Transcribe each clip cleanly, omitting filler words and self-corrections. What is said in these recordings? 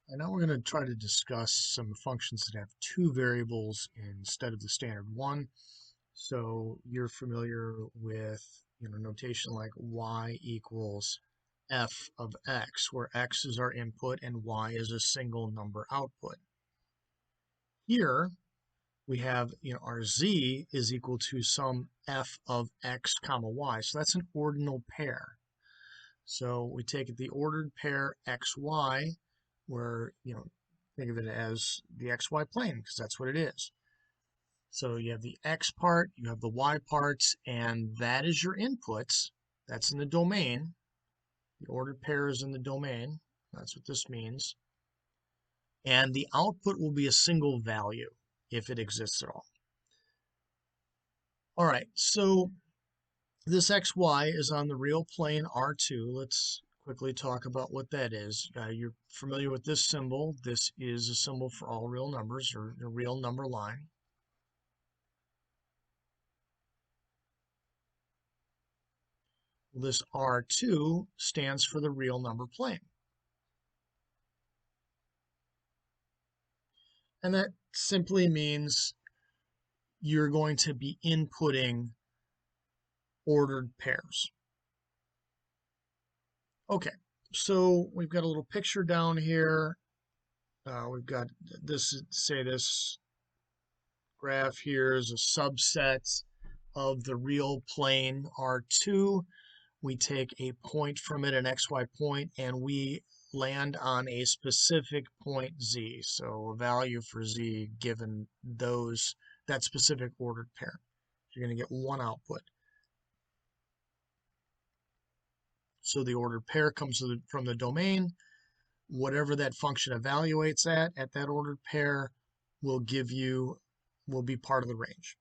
And now we're going to try to discuss some functions that have two variables instead of the standard one. So you're familiar with notation like y equals f of x, where x is our input and y is a single number output. Here we have our z is equal to some f of x comma y. So that's an ordinal pair. So we take the ordered pair xy, where think of it as the xy plane because that's what it is. So you have the x part, you have the y parts, and that is your inputs. That's in the domain. The ordered pair is in the domain. That's what this means. And the output will be a single value if it exists at all. All right, so this xy is on the real plane R2. Let's quickly talk about what that is. You're familiar with this symbol. This is a symbol for all real numbers, or a real number line. This R2 stands for the real number plane. And that simply means you're going to be inputting ordered pairs. Okay, so we've got a little picture down here. We've got this, say this graph here is a subset of the real plane R2. We take a point from it, an xy point, and we land on a specific point z. So a value for z given that specific ordered pair. You're going to get one output. So the ordered pair comes from the domain. Whatever that function evaluates at that ordered pair will be part of the range.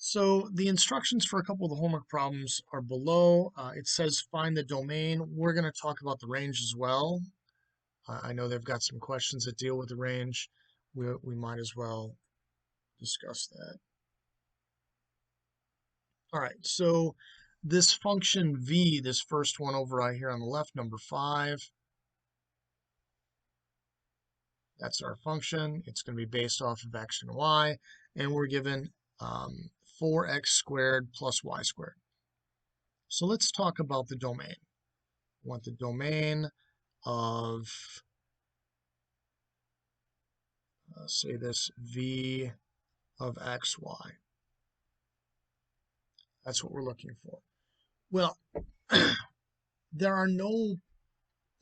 So the instructions for a couple of the homework problems are below. It says find the domain. We're going to talk about the range as well. I know they've got some questions that deal with the range. We might as well discuss that. All right, so this function v, this first one over right here on the left, number 5, that's our function. It's going to be based off of x and y, and we're given 4x squared plus y squared. So let's talk about the domain. We want the domain of, say this, v of xy. That's what we're looking for. Well, there are no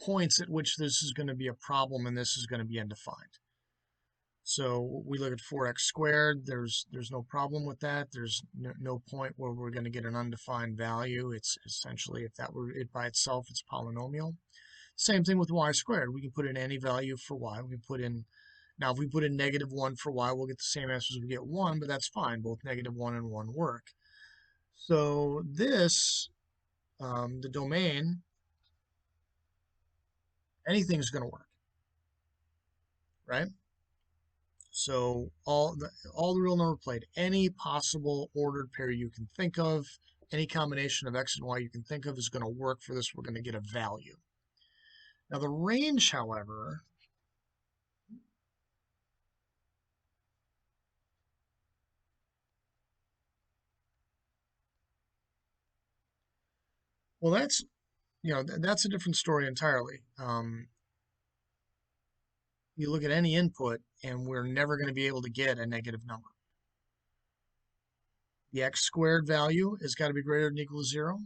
points at which this is going to be a problem and this is going to be undefined. So we look at 4x squared. There's no problem with that. There's no point where we're going to get an undefined value. It's essentially, if that were it by itself, it's polynomial. Same thing with y squared. We can put in any value for y. We can put in, now if we put in -1 for y, we'll get the same answer as we get 1, but that's fine. Both -1 and 1 work. So this, the domain, anything's going to work, right? So all the real number plane, any possible ordered pair you can think of, any combination of x and y you can think of is going to work for this. We're going to get a value. Now the range, however, well, that's a different story entirely. You look at any input, and we're never going to be able to get a negative number. The x squared value has got to be greater than or equal to 0.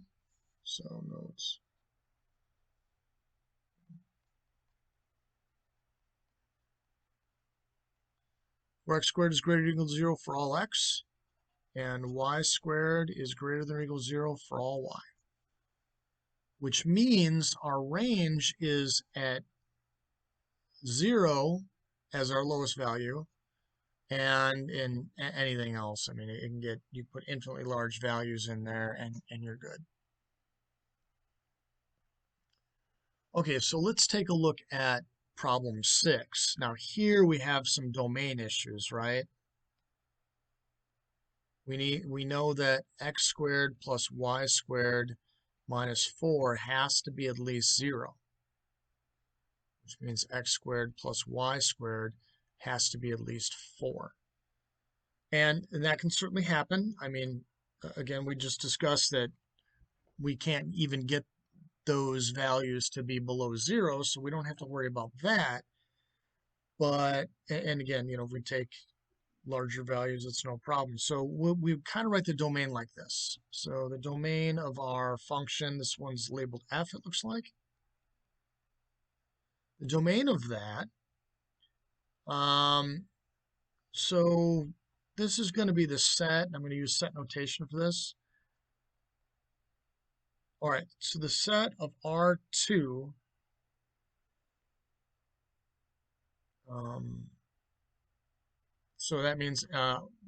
So notes. Where x squared is greater than or equal to 0 for all x, and y squared is greater than or equal to 0 for all y, which means our range is at 0 as our lowest value, and in anything else. I mean, it can get, you put infinitely large values in there and you're good. Okay, so let's take a look at problem 6. Now here we have some domain issues, right? We know that x squared plus y squared minus 4 has to be at least 0. which means x squared plus y squared has to be at least 4. And that can certainly happen. I mean, again, we just discussed that we can't even get those values to be below 0, so we don't have to worry about that. But, and again, if we take larger values, it's no problem. So we kind of write the domain like this. So the domain of our function, this one's labeled f, it looks like. The domain of that, so this is going to be the set. I'm going to use set notation for this. All right, so the set of R2, so that means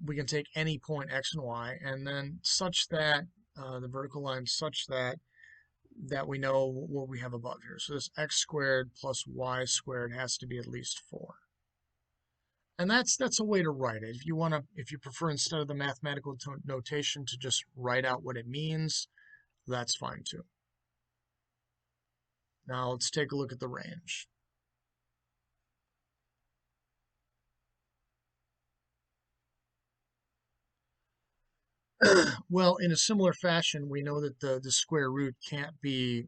we can take any point x and y, and then such that the vertical line such that we know what we have above here. So this x squared plus y squared has to be at least 4. And that's a way to write it. If you prefer, instead of the mathematical notation, to just write out what it means, that's fine too. Now let's take a look at the range. Well, in a similar fashion, we know that the square root can't be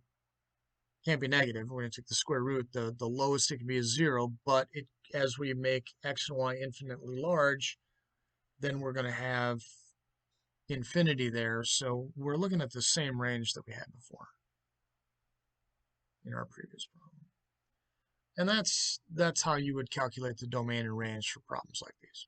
negative. We're going to take the square root. The lowest it can be is 0, but as we make x and y infinitely large, then we're going to have infinity there. So we're looking at the same range that we had before in our previous problem. And that's how you would calculate the domain and range for problems like these.